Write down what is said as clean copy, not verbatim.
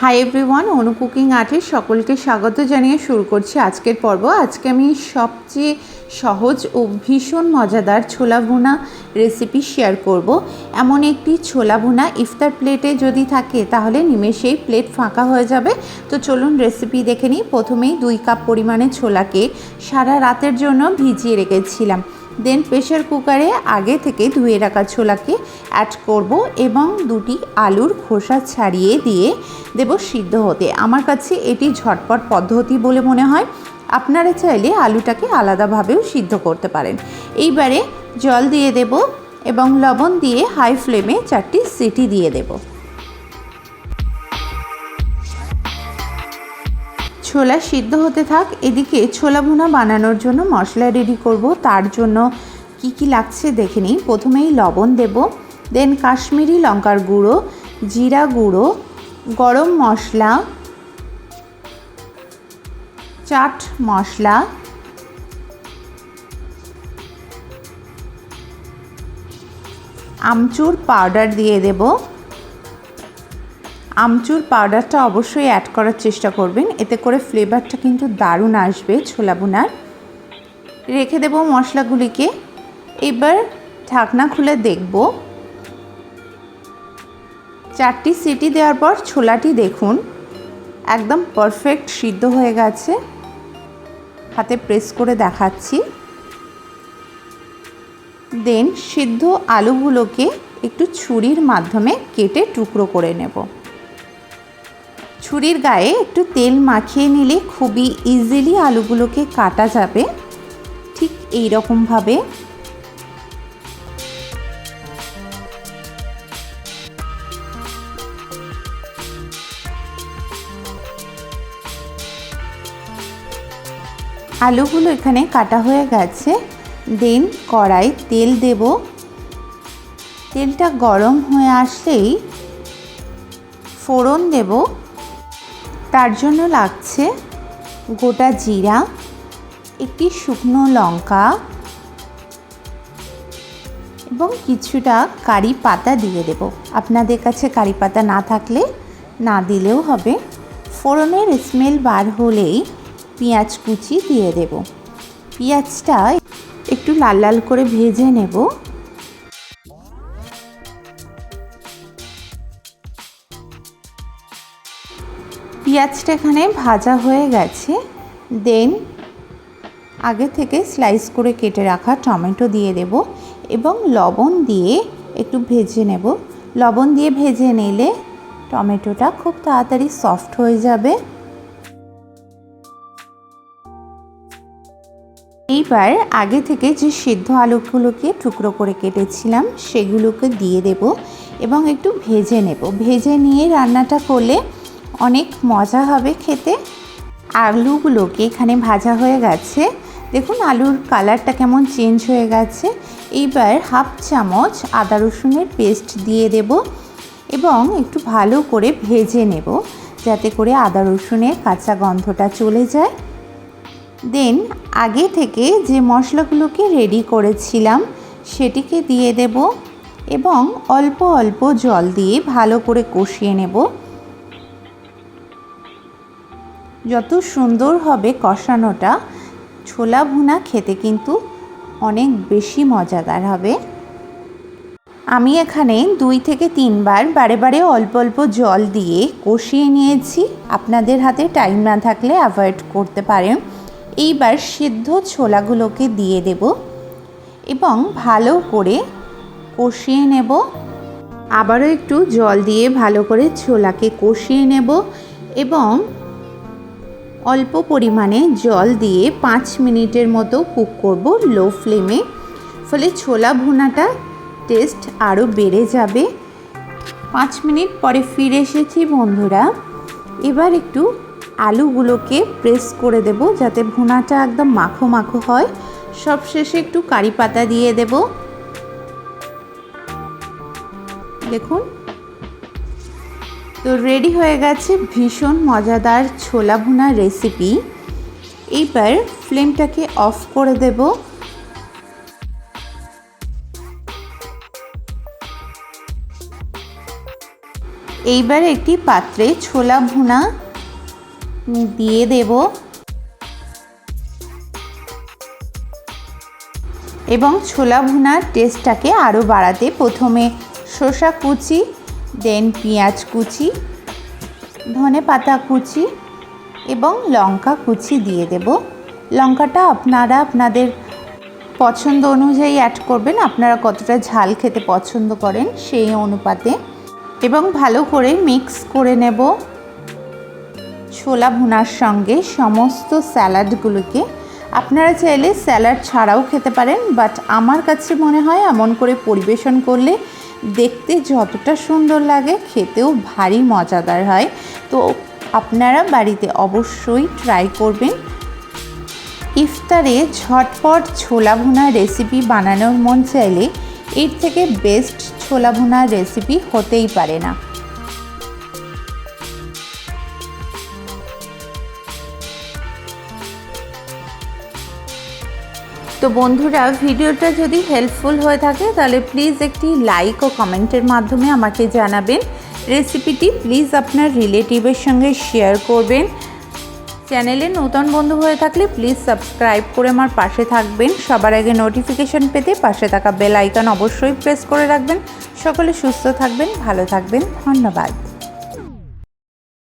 Hi everyone, অনু cooking আর্টে সকলকে স্বাগত জানিয়ে শুরু করছি আজকের পর্ব। আজকে আমি সবচেয়ে সহজ ও ভীষণ মজাদার ছোলা ভুনা রেসিপি শেয়ার করব। এমন একটি ছোলা ভুনা ইফতার প্লেটে যদি থাকে তাহলে নিমেষেই প্লেট ফাঁকা হয়ে যাবে। তো চলুন রেসিপি দেখে নিই। প্রথমেই 2 কাপ পরিমাণে ছোলাকে সারা রাতের জন্য ভিজিয়ে রেখেছিলাম। দেন প্রেশার কুকারে আগে থেকে ধুয়ে রাখা ছোলাকে অ্যাড করব এবং 2টি আলুর খোসা ছাড়িয়ে দিয়ে দেব সিদ্ধ হতে। আমার কাছে এটি ঝটপট পদ্ধতি বলে মনে হয়। আপনারা চাইলে আলুটাকে আলাদাভাবেও সিদ্ধ করতে পারেন। এইবারে জল দিয়ে দেব এবং লবণ দিয়ে হাই ফ্লেমে 4টি সিটি দিয়ে দেব। ছোলা সিদ্ধ হতে থাক, এদিকে ছোলা ভুনা বানানোর জন্য মশলা রেডি করব। তার জন্য কি কি লাগছে দেখে নিই। প্রথমেই লবণ দেব, দেন কাশ্মীরি লঙ্কার গুঁড়ো, জিরা গুঁড়ো, গরম মশলা, চাট মশলা, আমচুর পাউডার দিয়ে দেব। আমচুর পাউডারটা অবশ্যই অ্যাড করার চেষ্টা করবেন, এতে করে ফ্লেভারটা কিন্তু দারুণ আসবে ছোলা ভুনার। রেখে দেব মশলাগুলিকে। এবার ঢাকনা খুলে দেখব। 4টি সিটি দেওয়ার পর ছোলাটি দেখুন একদম পারফেক্ট সিদ্ধ হয়ে গেছে। হাতে প্রেস করে দেখাচ্ছি। দেন সিদ্ধ আলুগুলোকে একটু ছুরির মাধ্যমে কেটে টুকরো করে নেব। ছুরির গায়ে একটু তেল মাখিয়ে নিলে খুবই ইজিলি আলুগুলোকে কাটা যাবে। ঠিক এই রকমভাবে আলুগুলো এখানে কাটা হয়ে গেছে। দেন কড়াই তেল দেব। তেলটা গরম হয়ে আসলেই ফোড়ন দেব। তার জন্য লাগছে গোটা জিরা, একটি শুকনো লঙ্কা এবং কিছুটা কারি পাতা দিয়ে দেব। আপনাদের কাছে কারি পাতা না থাকলে না দিলেও হবে। ফোড়নের স্মেল বার হলেই পেঁয়াজ কুচি দিয়ে দেব। পেঁয়াজটা একটু লাল লাল করে ভেজে নেব। পেঁয়াজটা এখানে ভাজা হয়ে গেছে। দেন আগে থেকে স্লাইস করে কেটে রাখা টমেটো দিয়ে দেব এবং লবণ দিয়ে একটু ভেজে নেব। লবণ দিয়ে ভেজে নিলে টমেটোটা খুব তাড়াতাড়ি সফট হয়ে যাবে। এইবার আগে থেকে যে সিদ্ধ আলুগুলোকে টুকরো করে কেটেছিলাম সেগুলোকে দিয়ে দেব এবং একটু ভেজে নেব। ভেজে নিয়ে রান্নাটা করলে অনেক মজা হবে খেতে। আলুগুলোকে এখানে ভাজা হয়ে গেছে। দেখুন আলুর কালারটা কেমন চেঞ্জ হয়ে গেছে। এইবার হাফ চামচ আদা রসুনের পেস্ট দিয়ে দেব এবং একটু ভালো করে ভেজে নেব যাতে করে আদা রসুনের কাঁচা গন্ধটা চলে যায়। দেন আগে থেকে যে মশলাগুলোকে রেডি করেছিলাম সেটিকে দিয়ে দেব এবং অল্প অল্প জল দিয়ে ভালো করে কষিয়ে নেব। যত সুন্দর হবে কষানোটা, ছোলা ভুনা খেতে কিন্তু অনেক বেশি মজাদার হবে। আমি এখানে 2 থেকে 3 বার বারে বারে অল্প অল্প জল দিয়ে কষিয়ে নিয়েছি। আপনাদের হাতে টাইম না থাকলে অ্যাভয়েড করতে পারেন। এইবার সিদ্ধ ছোলাগুলোকে দিয়ে দেব এবং ভালো করে কষিয়ে নেব। আবারও একটু জল দিয়ে ভালো করে ছোলাকে কষিয়ে নেব এবং অল্প পরিমাণে জল দিয়ে 5 মিনিটের মতো কুক করব লো ফ্লেমে। ফলে ছোলা ভুনাটা টেস্ট আরও বেড়ে যাবে। 5 মিনিট পরে ফিরে এসেছি বন্ধুরা। এবার একটু আলুগুলোকে প্রেস করে দেব যাতে ভুনাটা একদম মাখো মাখো হয়। সবশেষে একটু কারি পাতা দিয়ে দেব। দেখুন তো রেডি হয়ে গেছে ভীষণ মজাদার ছোলা ভুনা রেসিপি। এইবার ফ্লেমটাকে অফ করে দেব। এইবার একটি পাত্রে ছোলা ভুনা দিয়ে দেব এবং ছোলা ভুনার টেস্টটাকে আরও বাড়াতে প্রথমে শসা কুচি, দেন পেঁয়াজ কুচি, ধনেপাতা কুচি এবং লঙ্কা কুচি দিয়ে দেব। লঙ্কাটা আপনারা আপনাদের পছন্দ অনুযায়ী অ্যাড করবেন, আপনারা কতটা ঝাল খেতে পছন্দ করেন সেই অনুপাতে, এবং ভালো করে মিক্স করে নেব ছোলা ভুনার সঙ্গে সমস্ত স্যালাডগুলোকে। আপনারা চাইলে স্যালাড ছাড়াও খেতে পারেন, বাট আমার কাছে মনে হয় এমন করে পরিবেশন করলে দেখতে যতটা সুন্দর লাগে খেতেও ভারী মজাদার হয়। তো আপনারা বাড়িতে অবশ্যই ট্রাই করবেন। ইফতারে ঝটপট ছোলা ভুনা রেসিপি বানানোর মন চাইলে এর থেকে বেস্ট ছোলা ভুনার রেসিপি হতেই পারে না। তো বন্ধুরা, ভিডিওটা যদি হেল্পফুল হয়ে থাকে তাহলে প্লিজ একটি লাইক ও কমেন্টের মাধ্যমে আমাকে জানাবেন। রেসিপিটি প্লিজ আপনার রিলেটিভের সঙ্গে শেয়ার করবেন। চ্যানেলে নতুন বন্ধু হয়ে থাকলে প্লিজ সাবস্ক্রাইব করে আমার পাশে থাকবেন। সবার আগে নোটিফিকেশন পেতে পাশে থাকা বেল আইকন অবশ্যই প্রেস করে রাখবেন। সকলে সুস্থ থাকবেন, ভালো থাকবেন। ধন্যবাদ।